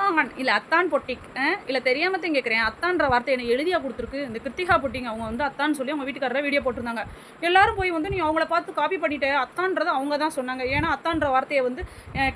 அத்தான் இல்லை அத்தான் பொட்டிக் இல்லை தெரியாமல் தான் கேட்குறேன். அத்தான்ற வார்த்தை எனக்கு எழுதியாக கொடுத்துருக்கு. இந்த கிருத்திகா பொட்டிங்க அவங்க வந்து அத்தான்னு சொல்லி அவங்க வீட்டுக்காரரை வீடியோ போட்டிருந்தாங்க. எல்லாரும் போய் வந்து நீ அவங்கள பார்த்து காப்பி பண்ணிட்டு அத்தான்றதை அவங்க தான் சொன்னாங்க. ஏன்னா அத்தான்ற வார்த்தையை வந்து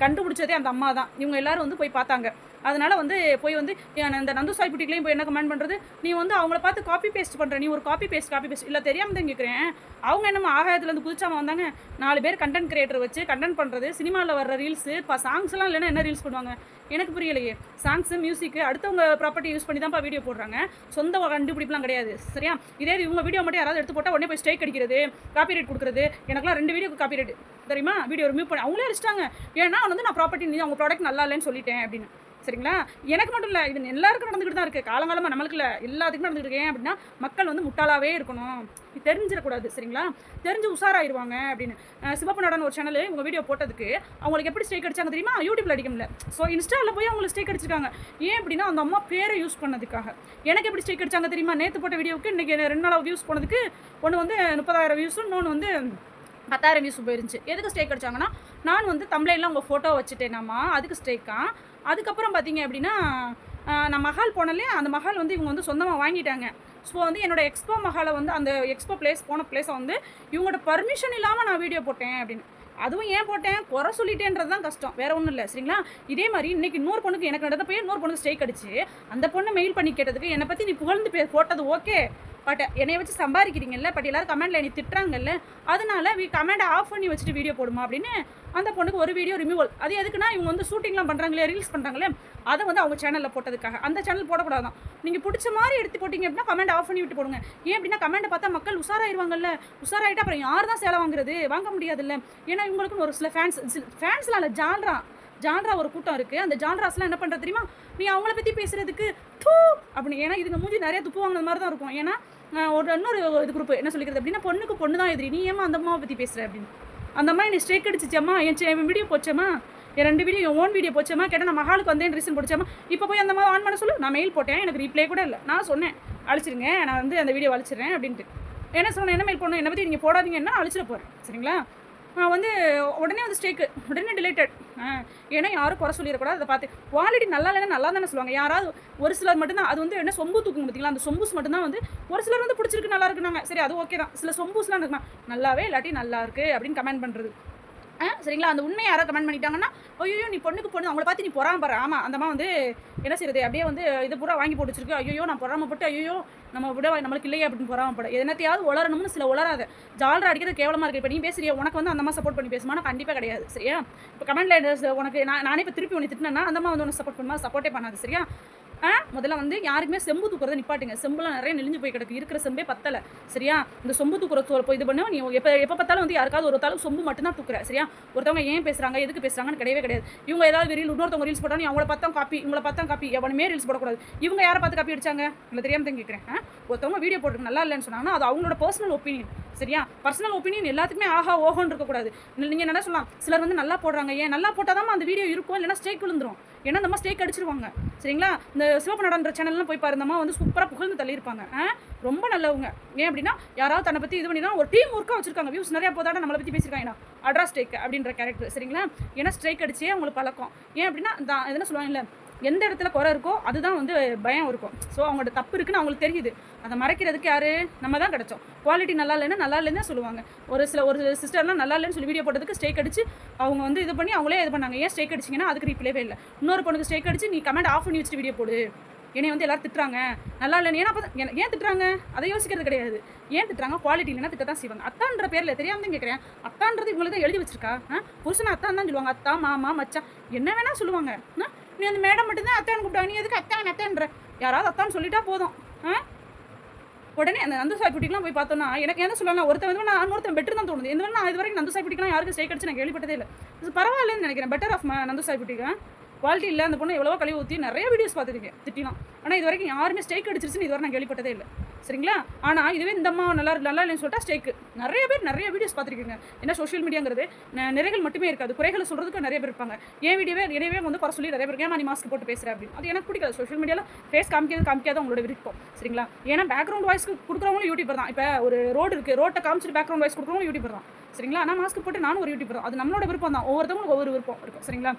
கண்டுபிடிச்சதே அந்த அம்மா தான். இவங்க எல்லாரும் வந்து போய் பார்த்தாங்க. அதனால் வந்து போய் வந்து இந்த நந்து சாய் புட்டிக்லையும் போய் என்ன கமெண்ட் பண்ணுறது, நீ வந்து அவங்கள பார்த்து காப்பி பேஸ்ட் பண்ணுற, நீ ஒரு காப்பி பேஸ்ட் இல்லை தெரியாமல் தான் கேட்குறேன். அவங்க என்னமோ ஆகாயத்துலேருந்து குதிச்சாமல் வந்தாங்க. 4 பேர் கண்டென்ட் கிரியேட்டர் வச்சு கண்டென்ட் பண்ணுறது, சினிமாவில் வர்ற ரீல்ஸு இப்போ சாங்ஸ்லாம் இல்லைன்னா என்ன ரீல்ஸ் பண்ணுவாங்க எனக்கு புரியலையே. சாங்ஸு மியூசிக்கு அடுத்தவங்க ப்ராப்பர்ட்டி யூஸ் பண்ணி தான்ப்பா வீடியோ போடுறாங்க. சொந்த கண்டுபிடிப்புலாம் கிடையாது சரியா. இதே இவங்க வீடியோ மட்டும் யாராவது எடுத்து போட்டால் உடனே போய் ஸ்ட்ரைக் அடிக்கிறது, காப்பி ரைட் கொடுக்குறது. எனக்குலாம் 2 வீடியோக்கு காப்பி ரைட் தெரியுமா, வீடியோ ரிமூவ் பண்ணி அவங்களே அடிச்சிட்டாங்க. ஏன்னா வந்து நான் ப்ராப்பர்ட்டி நீ அவங்க ப்ராடக்ட் நல்லா இல்லைன்னு சொல்லிட்டேன் அப்படின்னு. சரிங்களா, எனக்கு மட்டும் இல்லை, இது எல்லாருக்கும் நடந்துக்கிட்டு தான் இருக்குது. காலங்காலமாக நம்மளுக்கு இல்லை, எல்லாத்துக்கும் நடந்துக்கிட்டு இருக்கேன். அப்படின்னா மக்கள் வந்து முட்டாளாவே இருக்கணும், தெரிஞ்சிடக்கூடாது சரிங்களா, தெரிஞ்சு உஷாராயிருவாங்க அப்படின்னு. சிவப்பு நடன ஒரு சேனல் உங்கள் வீடியோ போட்டதுக்கு அவங்களுக்கு எப்படி ஸ்ட்ரைக் அடிச்சாங்க தெரியுமா, யூடியூப்ல அடிக்க முடியல. ஸோ இன்ஸ்டாவில் போய் அவங்களுக்கு ஸ்ட்ரைக் அடிச்சிருக்காங்க. ஏன் அப்படின்னா அந்த அம்மா பேரை யூஸ் பண்ணதுக்காக. எனக்கு எப்படி ஸ்ட்ரைக் அடிச்சாங்க தெரியுமா, நேற்று போட்ட வீடியோவுக்கு இன்றைக்கி 2 நாள் வியூஸ் போனதுக்கு ஒன்று வந்து 30,000 வியூஸும் இன்னொன்று வந்து 10,000 வியூஸ் போயிருந்துச்சு. எதுக்கு ஸ்ட்ரைக் அடிச்சாங்கன்னா, நான் வந்து தம்ப்லைன்லாம் உங்கள் ஃபோட்டோ வச்சுட்டேனாமா, அதுக்கு ஸ்ட்ரைக்கா. அதுக்கப்புறம் பார்த்தீங்க அப்படின்னா நான் மஹால் போனலே, அந்த மஹால் வந்து இவங்க வந்து சொந்தமாக வாங்கிட்டாங்க. ஸோ வந்து என்னோடய எக்ஸ்போ மஹாலை வந்து அந்த எக்ஸ்போ போன பிளேஸை வந்து இவங்களோட பர்மிஷன் இல்லாமல் நான் வீடியோ போட்டேன் அப்படின்னு. அதுவும் ஏன் போட்டேன், குறை சொல்லிட்டேன்றது தான் கஷ்டம், வேறு ஒன்றும் இல்லை சரிங்களா. இதே மாதிரி இன்றைக்கி இன்னொரு பொண்ணுக்கு எனக்கு நடந்த போய் இன்னொரு பொண்ணுக்கு ஸ்ட்ரைக் அடிச்சு அந்த பொண்ணை மெயில் பண்ணி கேட்டதுக்கு என்னை பற்றி நீ புகழ்ந்து போட்டது ஓகே, பட் என்னை வச்சு சம்பாதிக்கிறீங்கல்ல, பட் எல்லோரும் கமெண்ட்டில் என்னை திட்டுறாங்கல்ல, அதனால கமெண்ட்டை ஆஃப் பண்ணி வச்சுட்டு வீடியோ போடுமா அப்படின்னு அந்த பொண்ணுக்கு ஒரு வீடியோ ரிமூவல். அது எதுக்குன்னா இவங்க வந்து ஷூட்டிங்லாம் பண்ணுறாங்களே, ரீல்ஸ் பண்ணுறாங்களே, அதை வந்து அவங்க சேனலில் போட்டதுக்காக. அந்த சேனல் போடக்கூடாதான். நீங்கள் பிடிச்ச மாதிரி எடுத்து போட்டிங்க அப்படின்னா கமெண்ட் ஆஃப் பண்ணி விட்டு போடுங்க. ஏன் அப்படின்னா கமெண்ட்டை பார்த்தா மக்கள் உஷாராயிருவாங்கல்ல, உஷாராயிட்டா அப்புறம் யார் தான் சேலை வாங்குறது, வாங்க முடியாதுல்ல. ஏன்னா இவங்களுக்குன்னு ஒரு சில ஃபேன்ஸ்லாம் இல்லை, ஜான்ரா ஒரு கூட்டம் இருக்குது. அந்த ஜான்ராஸ்லாம் என்ன பண்ணுறது தெரியுமா, நீ அவங்கள பற்றி பேசுகிறதுக்கு டூ அப்படின்னு. ஏன்னா இதுங்க மூஞ்சி நிறைய துப்பு வாங்கின மாதிரி தான் இருக்கும். ஏன்னா இன்னொரு இது குரூப் என்ன சொல்லிக்கிறது அப்படின்னா, பொண்ணுக்கு பொண்ணு தான் எதிரி, நீ ஏமா அந்த அம்மாவை பற்றி பேசுகிற அப்படின்னு. அந்த மாதிரி நீ ஸ்ட்ரைக் அடிச்சிச்சம்மா, என் வீடியோ போச்சம்மா, என் 2 வீடியோ என் ஓன் வீடியோ போச்சம்மா, கேட்டால் நான் மஹாலுக்கு வந்தேன் ரீசன் போச்சம்மா. இப்போ போய் அந்த மாதிரி ஆன் பண்ண சொல்லு, நான் மெயில் போட்டேன், எனக்கு ரீப்ளே கூட இல்லை. நான் சொன்னேன் அழிச்சிருங்க, நான் வந்து அந்த வீடியோ அழிச்சிடுறேன் அப்படின்ட்டு. என்ன சொன்னேன், என்ன மெயில் பண்ணணும், என்னை பற்றி நீங்கள் போடாதீங்கன்னா அழிச்சிட போகிறேன் சரிங்களா. வந்து உடனே வந்து ஸ்ட்ரைக்கு, உடனே டிலேட்டட். ஏன்னா யாரும் குறை சொல்லிடக்கூடாது. அதை பார்த்து குவாலிட்டி நல்லா இல்லைன்னா நல்லா தானே சொல்லுவாங்க. யாராவது ஒரு சிலர் மட்டும்தான் அது வந்து என்ன சொம்பு தூக்குங்க பார்த்தீங்களா, அந்த சொம்பூஸ் மட்டும்தான் வந்து ஒரு சிலர் வந்து பிடிச்சிருக்கு நல்லா இருக்குனாங்க, சரி அது ஓகே தான். சில சொம்பூஸ்லாம் இருக்குமா, நல்லாவே இல்லாட்டி நல்லா இருக்குது அப்படின்னு கமெண்ட் பண்ணுறது சரிங்களா. அந்த உண்மையை யாராவது கமெண்ட் பண்ணிட்டாங்கன்னா, ஐயோ நீ பொண்ணுக்கு பொண்ணு அவங்கள பார்த்து நீ பொறாமப்படுற. ஆமாம், அந்த அம்மா வந்து என்ன செய்யுது, அப்படியே வந்து இது பூரா வாங்கி போட்டு வச்சிருக்கு. ஐயோ நான் பொறாமப்பட்டு, ஐயோ நம்ம விட நம்மளுக்கு இல்லையே அப்படின்னு பொறாமப்பட. என்னத்தையாவது உளரணும்னு சில உளராத. ஜாலரா அடிக்கிறது கேவலமாக இருக்குது. இப்போ நீ பேசுறியா, உனக்கு வந்து அந்த அம்மா சப்போர்ட் பண்ணி பேசுமா, நான் கண்டிப்பாக கிடையாது சரியா. இப்போ கமெண்ட்ல உனக்கு நானே இப்போ திருப்பி உனக்கு திட்டினேன்னா அந்த அம்மா வந்து உனக்கு சப்போர்ட் பண்ணுமா, சப்போர்ட்டே பண்ணாது சரியா. முதல்ல வந்து யாருக்குமே செம்பு தூக்குறதை நிப்பாட்டுங்க. செம்புலாம் நிறைய நெளிஞ்சு போய் கிடக்கு, இருக்கிற செம்பே பத்தலை சரியா. இந்த சொம்பு தூக்குற போய் இது பண்ண நீ எப்போ பார்த்தாலும் வந்து யாருக்காவது ஒருத்தாலும் சொம்பு மட்டும்தான் தூக்குற சரியா. ஒருத்தவங்க ஏன் பேசுகிறாங்க எதுக்கு பேசுகிறாங்கன்னு கிடையவே. இவங்க ஏதாவது இன்னொருத்தவங்க ரீல்ஸ் போட்டாலும் அவங்கள பார்த்தா காப்பி, இவங்கள பார்த்தா காப்பி, எவனுமே ரீல்ஸ் போடக்கூடாது. இவங்க யாரை பார்த்து காப்பி அடிச்சாங்க இல்லை தெரியாமல் தான் கேட்குறேன். ஒருத்தவங்க வீடியோ போட்டு நல்லா இல்லைன்னு சொன்னாங்கன்னா அது அவங்களோட பர்சனல் ஒப்பீனியன் சரியா. பர்சனல் ஒப்பீனியன் எல்லாத்துக்குமே ஆஹா ஓஹோன்னு இருக்கக்கூடாது. நீங்கள் என்ன சொல்லலாம், சிலர் வந்து நல்லா போடுறாங்க, ஏன் நல்லா போட்டால் தான் அந்த வீடியோ இருக்கும், இல்லைன்னா ஸ்ட்ரைக் விழுந்துரும். ஏன்னா அந்த மாதிரி ஸ்ட்ரைக் அடிச்சிருவாங்க சரிங்களா. இந்த சிவப்பு நடன்ற சேனல்லாம் போய் பாருந்தம்மா வந்து சூப்பராக புகழ்ந்து தள்ளியிருப்பாங்க. ரொம்ப நல்லவங்க. ஏன் அப்படின்னா யாராவது தன்னை பற்றி இது பண்ணினா ஒரு டீம் ஒர்க்காக வச்சிருக்காங்க. வியூஸ் நிறையா போதாட நம்மளை பற்றி பேசியிருக்காங்க. அட்ரா ஸ்ட்ரைக் அப்படின்ற கேரக்டர் சரிங்களா. ஏன்னா ஸ்ட்ரைக் அடிச்சே அவங்களுக்கு பழக்கம். ஏன் அப்படின்னா எதுனா சொல்லுவாங்க இல்லை, எந்த இடத்துல குறை இருக்கோ அதுதான் வந்து பயம் இருக்கும். ஸோ அவங்களோட தப்பு இருக்குன்னு அவங்களுக்கு தெரியுது. அதை மறைக்கிறதுக்கு யார், நம்ம தான் கிடச்சோம். குவாலிட்டி நல்லா இல்லைன்னு தான் சொல்லுவாங்க. ஒரு சிஸ்டர்லாம் நல்லா இல்லைன்னு சொல்லி வீடியோ போட்டதுக்கு ஸ்ட்ரைக் அடிச்சு அவங்க வந்து இது பண்ணி அவங்களே இது பண்ணாங்க. ஏன் ஸ்ட்ரைக் அடிச்சிங்கன்னா அதுக்கு ரீப்ளேவே இல்லை. இன்னொரு பொண்ணுக்கு ஸ்ட்ரைக் அடிச்சு நீ கமெண்ட் ஆஃப் பண்ணி வச்சுட்டு வீடியோ போடு, என்னை வந்து எல்லோரும் திட்டுறாங்க நல்லா இல்லைன்னு. ஏன்னா அப்போ ஏன் திட்டுறாங்க அதை யோசிக்கிறது கிடையாது. ஏன் திட்டுறாங்க, குவாலிட்டி இல்லைன்னா திட்ட தான் செய்வாங்க. அத்தான்ற பேரில் தெரியாமல் தான் கேட்குறேன். அத்தான்றது இவங்களுக்கு தான் எழுதி வச்சிருக்கா. புருஷனை அத்தான் தான் சொல்லுவாங்க, அத்தா மாமா மச்சான் என்ன வேணால் சொல்லுவாங்க. நீ அந்த மேடம் மட்டும்தான் அத்தான்னு கூப்பிட்டாங்க, நீ எதுக்கு அத்தான்ற, யாராவது அத்தான்னு சொல்லிட்டா போதும். உடனே அந்த நந்து சாய் புட்டிக்கெலாம் போய் பார்த்தோன்னா எனக்கு என்ன சொல்லலாம், ஒருத்தன் வந்து நான் இன்னொருத்தன் பெட்டர் தான் தோணுது. எந்த நான் இது வரைக்கும் நந்து சாய் புட்டிக்கெலாம் யாருக்கு ஸ்ட்ரைக் அடிச்சு நான் கேள்விப்பட்டதே இல்லை. இது பரவாயில்லன்னு நினைக்கிறேன். பெட்டர் ஆஃப் நந்து சாய் புட்டிக்கு குவாலிட்டி இல்லை. அந்த பொண்ணு எவ்வளோ கழிவு ஊற்றி நிறைய வீடியோஸ் பார்த்துருக்கேன் திட்டிலாம். ஆனால் இது வரைக்கும் யாருமே ஸ்ட்ரைக் அடிச்சிருச்சுன்னு இதுவரை நான் கேள்விப்பட்டதே இல்லை சரிங்களா. ஆனால் இதுவே இந்த அம்மா நல்லா இல்லைன்னு சொல்லிட்டா ஸ்ட்ரைக்கு. நிறைய பேர் நிறைய வீடியோஸ் பார்த்துருக்கீங்க. ஏன்னா சோஷியல் மீடியாங்கிறது நிறைகள் மட்டுமே இருக்காது, குறைகளை சொல்கிறதுக்கு நிறைய பேர் இருப்பாங்க. ஏன் வீடியோவே வந்து குறை சொல்லி நிறைய பேர் ஏமா நீ மாஸ்க் போட்டு பேசுகிறேன் அப்படின்னு. அது எனக்கு பிடிக்காது. சோஷியல் மீடியாவில் ஃபேஸ் காமிக்காத உங்களோட விருப்பம் சரிங்களா. ஏன்னா பேக்ரவுண்ட் வாய்ஸ்க்கு கொடுக்குறவங்களும் யூடியூபர் தான். இப்போ ஒரு ரோடு இருக்குது, ரோட்டை காமிச்சிட்டு பேக்ரவுண்ட் வாய்ஸ் கொடுக்குறவங்களும் யூடியூபர் தான் சரிங்களா. ஆனால் மாஸ்க் போட்டு நானும் ஒரு யூடியூபர் தான். அது நம்மளோட விருப்பம் தான். ஒவ்வொருத்தவங்களுக்கும் ஒவ்வொரு விருப்பம் இருக்கும் சரிங்களா.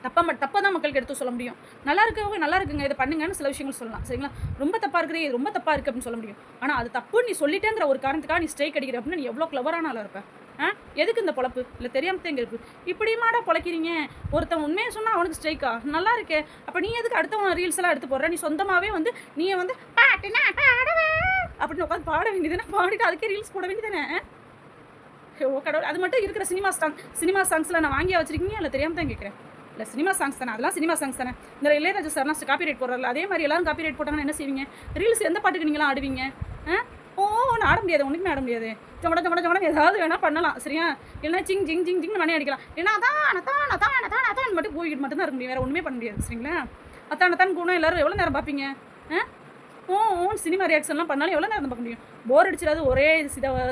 தப்பாக தான் மக்களுக்கு எடுத்து சொல்ல முடியும். நல்லா இருக்கவங்க நல்லா இருக்குங்க, இதை பண்ணுங்கன்னு சில விஷயங்கள் சொல்லலாம். சரிங்களா? ரொம்ப தப்பாக இருக்குது, இது ரொம்ப தப்பாக இருக்குது அப்படின்னு சொல்ல முடியும். ஆனால் அது தப்புன்னு நீ சொல்லிட்டேங்கிற ஒரு காரணத்துக்காக நீ ஸ்ட்ரைக் அடிக்கிற அப்படின்னா நீ எவ்வளோ கிளவரான ஆளாக இருப்ப? எதுக்கு இந்த பொழப்பு? இல்லை தெரியாம தான் இங்கே இருக்குது. இப்படியுமாடா பொழைக்கிறீங்க? ஒருத்தன் உண்மையை சொன்னால் அவனுக்கு ஸ்ட்ரைக்கா? நல்லா இருக்கே. அப்போ நீ எதுக்கு அடுத்தவன் ரீல்ஸ் எல்லாம் எடுத்து போடுற? நீ சொந்தமாகவே வந்து நீ வந்து பாட்டுனா பாடுவே அப்படின்னு உட்காந்து பாட வேண்டியதுதானே? பாடிட்டு அதுக்கே ரீல்ஸ் போட வேண்டியதானே? ஓ கடவுள்! அது மட்டும் இருக்கிற சினிமா சாங்ஸில் நான் வாங்கியா வச்சிருக்கீங்க? இல்லை தெரியாம தான் கேட்குறேன். இல்லை சினிமா சாங்ஸ் தானே, அதெல்லாம் சினிமா சாங்ஸ் தானே. இந்த இளையராஜா சார்லாம் காப்பி ரைட் போடுறாரு, அதே மாதிரி எல்லாரும் காப்பி ரைட் போட்டாங்கன்னா என்ன செய்வீங்க? ரீல்ஸ் எந்த பாட்டுக்கு நீங்களாம் ஆடுவீங்க? ஓன்னு ஆட முடியாது, ஒன்றுக்குமே ஆட முடியாது. ஜொமட ஏதாவது வேணால் பண்ணலாம். சரியா? இல்லைன்னா சிங் ஜிங் ஜிங் ஜிங்னு மணி அடிக்கலாம். ஏன்னா அதான் மட்டும் போய்கிட்டு மட்டும் தான் இருக்க முடியும், வேறு ஒன்றுமே பண்ண முடியாது. சரிங்களா? அத்தான் கூணும் எல்லோரும் எவ்வளோ நேரம் பார்ப்பீங்க? ஓன் சினிமா ரியாக்ஷன்லாம் பண்ணாலும் எவ்வளோ நேரம் பார்க்க முடியும்? போர் அடிச்சிடாது ஒரே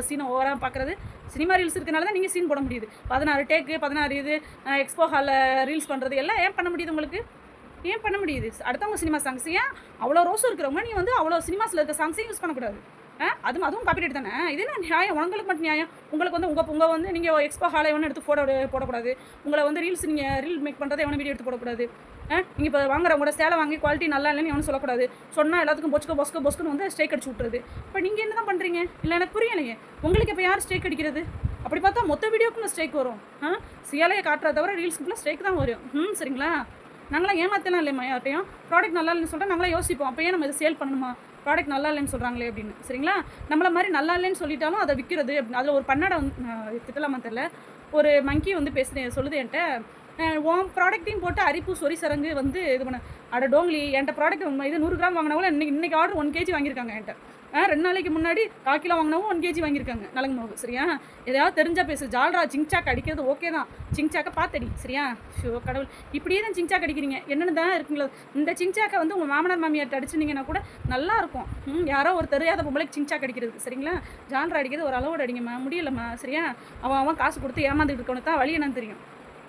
சீனை ஓவராக பார்க்குறது? சினிமா ரீல்ஸ் இருக்கனால தான் நீங்கள் சீன் போட முடியுது. 16 டேக்கு 16 இது எக்ஸ்போ ஹாலில் ரீல்ஸ் பண்ணுறது எல்லாம் ஏன் பண்ண முடியுது உங்களுக்கு? ஏன் பண்ண முடியுது? அடுத்தவங்க சினிமா சாங்ஸ் ஏன் அவ்வளோ ரோஸும் இருக்கிறவங்க நீ வந்து அவ்வளோ சினிமாஸில் இருக்க சாங்ஸையும் யூஸ் பண்ணக்கூடாது? அதுவும் காப்பிரைட் தானே. இது என்ன நியாயம்? உங்களுக்கு மட்டும் நியாயம்? உங்களுக்கு வந்து உங்கள் வந்து நீங்கள் எக்ஸ்போ ஹாலை ஒன்று எடுத்து போடக்கூடாது. உங்களை வந்து நீங்கள் ரீல் மேக் பண்ணுறதை எவனும் வீடியோ எடுத்து போடக்கூடாது. நீங்கள் இப்போ வாங்குறவங்களோட சேலை வாங்கி குவாலிட்டி நல்லா இல்லைன்னு எவனும் சொல்லக்கூடாது. சொன்னால் எல்லாத்துக்கும் பொஸ்க்கு வந்து ஸ்ட்ரைக் அடிச்சு விட்றது. இப்போ நீங்கள் என்ன தான் பண்ணுறீங்க? இல்லை எனக்கு புரியலையே. உங்களுக்கு இப்போ யார் ஸ்ட்ரைக் அடிக்கிறது? அப்படி பார்த்தா மொத்த வீடியோக்குள்ள ஸ்ட்ரைக் வரும். சேலையை காட்டுறத தவிர ரீல்ஸுக்குள்ளே ஸ்ட்ரைக் தான் வரும். சரிங்களா? நாங்களாம் ஏமாற்றலாம் இல்லைம்மா யார்ட்டையும். ப்ராடக்ட் நல்லா இல்லைன்னு சொல்லிட்டு நாங்களாம் யோசிப்போம். அப்போ ஏன் நம்ம இதை சேல் பண்ணணுமா? ப்ராடக்ட் நல்லா இல்லைன்னு சொல்கிறாங்களே அப்படின்னு. சரிங்களா? நம்மள மாதிரி நல்லா இல்லைன்னு சொல்லிட்டாலும் அதை விற்கிறது அப்படின்னு. அதில் ஒரு பன்னடை வந்து திட்டலாமா தெரில, ஒரு மங்கி வந்து சொல்லுது என்கிட்ட, உன் ப்ராடக்ட்டையும் போட்டு அரிப்பு சொறி சரங்கு வந்து இது பண்ண அட டோங்லி என்கிட்ட ப்ராடக்ட் இது 100 கிராம் வாங்கினவங்கள இன்றைக்கி ஆர்டர் 1 kg வாங்கியிருக்காங்க என்கிட்ட. 2 நாளைக்கு முன்னாடி 1/4 கிலோ வாங்கினவும் 1 kg வாங்கியிருக்காங்க நலங்கு மாவு. சரியா? எதாவது தெரிஞ்சால் பேசு. ஜால்ரா சிங்சாக் அடிக்கிறது ஓகே தான், சிங்சாக்கை பார்த்தடி. சரியா? ஷோ கடவுள்! இப்படியே தான் சிங்சாக் அடிக்கிறீங்க. என்னென்னு தான் இருக்குங்களா? இந்த சிங்சாக்கை வந்து உங்கள் மாமனார் மாமியார்ட்ட அடிச்சிருந்தீங்கன்னா கூட நல்லாயிருக்கும். யாரோ ஒரு தெரியாத பொம்பளைக்கு சிங்சாக் அடிக்கிறது. சரிங்களா? ஜால்ரா அடிக்கிறது ஒரு அளவோடு அடிங்கம்மா, முடியலம்மா. சரியா? அவன் காசு கொடுத்து ஏமாந்துட்டு இருக்கவனுக்கு தான் வழி என்னன்னு தெரியும்.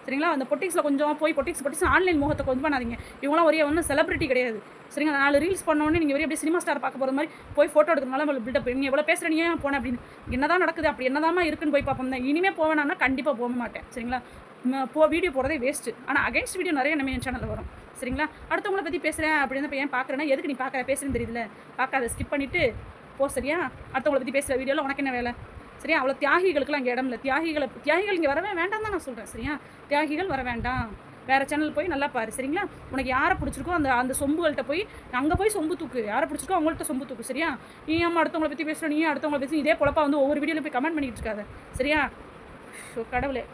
சரிங்களா? அந்த பொட்டிக்ஸில் கொஞ்சம் போய் பொட்டிக்ஸ் ஆன்லைன் முகத்தை கொஞ்சம் பண்ணாதீங்க. இவங்களாம் ஒன்றும் செலிபிரிட்டி கிடையாது. சரிங்களா? 4 ரீல்ஸ் பண்ணோன்னே நீங்கள் அப்படியே சினிமா ஸ்டார் பார்க்க போகிற மாதிரி போய் ஃபோட்டோ எடுக்கிறதுனால உங்களுக்கு பில்டப். நீங்கள் எவ்வளோ பேசுகிறீங்க போனேன் அப்படின்னு என்ன தான் நடக்குது, அப்படி என்னதாம்மா இருக்குன்னு போய் பார்ப்போம் தான். இனிமேல் போவேனா கண்டிப்பாக போக மாட்டேன். சரிங்களா? வீடியோ போகிறதே வேஸ்ட்டு. ஆனால் அகைன்ஸ்ட் வீடியோ நிறைய நம்ம என் சேனலில் வரும். சரிங்களா? அடுத்தவங்கள பற்றி பேசுகிறேன் அப்படின்னு இப்போ ஏன் பார்க்குறேன்னா, எதுக்கு நீ பேசுகிறேன்னு தெரியுதுல, பார்க்காத, ஸ்கிப் பண்ணிவிட்டு போ. சரியா? அடுத்தவங்கள பற்றி பேசுகிற வீடியோவில் உனக்கு என்ன வேலை? சரியா? அவ்வளோ தியாகிகளுக்குலாம் இங்கே இடம் இல்லை. தியாகிகள் இங்கே வரவே வேண்டாம் தான் நான் சொல்கிறேன். சரியா? தியாகிகள் வர வேண்டாம். வேறு சேனல் போய் நல்லா பாரு. சரிங்களா? உனக்கு யாரை பிடிச்சிருக்கோ அந்த சொம்புகள்கிட்ட போய் அங்கே போய் சொம்பு தூக்கு. யாரை பிடிச்சிருக்கோ அவங்கள்ட்ட சொம்பு தூக்கு. சரியா? நீ அம்மா அடுத்தவங்களை பற்றி பேசுகிறோம், நீ அடுத்தவங்களை பற்றி இதே பொழப்பா வந்து ஒவ்வொரு வீடியோவில் போய் கமெண்ட் பண்ணிட்டு இருக்காது. சரியா? கடவுளே,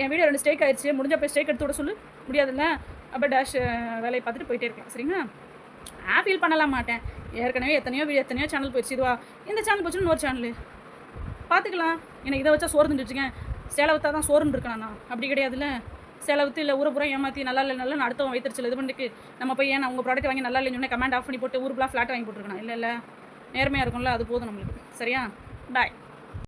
என் வீடியோ 2 ஸ்ட்ரைக் ஆயிடுச்சு. முடிஞ்ச போய் ஸ்ட்ரைக் எடுத்து விட சொல்லு. முடியாதுல்ல? அப்போ டேஷ் வேலையை பார்த்துட்டு போயிட்டே இருக்கலாம். சரிங்களா? ஃபீல் பண்ணலாம் மாட்டேன். ஏற்கனவே எத்தனையோ சேனல் போயிடுச்சு. இதுவா இந்த சேனல் போச்சுன்னு இன்னொரு சேனல் பார்த்துக்கலாம். எனக்கு இதை வச்சா சோறு தின்றுட்டுருக்கேன். சேலை விற்றா தான் சோறுன்னு இருக்கேன் நான். அப்படி கிடையாதுல்ல. சேலை விற்று இல்லை ஊரை பூரா ஏமாற்றி நல்லா இல்லை அடுத்தவன் வைத்திருச்சல் இது பண்ணிட்டு நம்ம போய் ஏன் உங்கள் ப்ராடக்ட் வாங்கி நல்லா இல்லைன்னு சொன்னால் கமெண்ட் ஆஃப் பண்ணி போட்டு ஊருக்குலாம் ஃப்ளாட் வாங்கி போட்டுருக்கணும். இல்லை நேர்மையாக இருக்கும்ல, அது போதும் நம்மளுக்கு. சரியா? பாய்.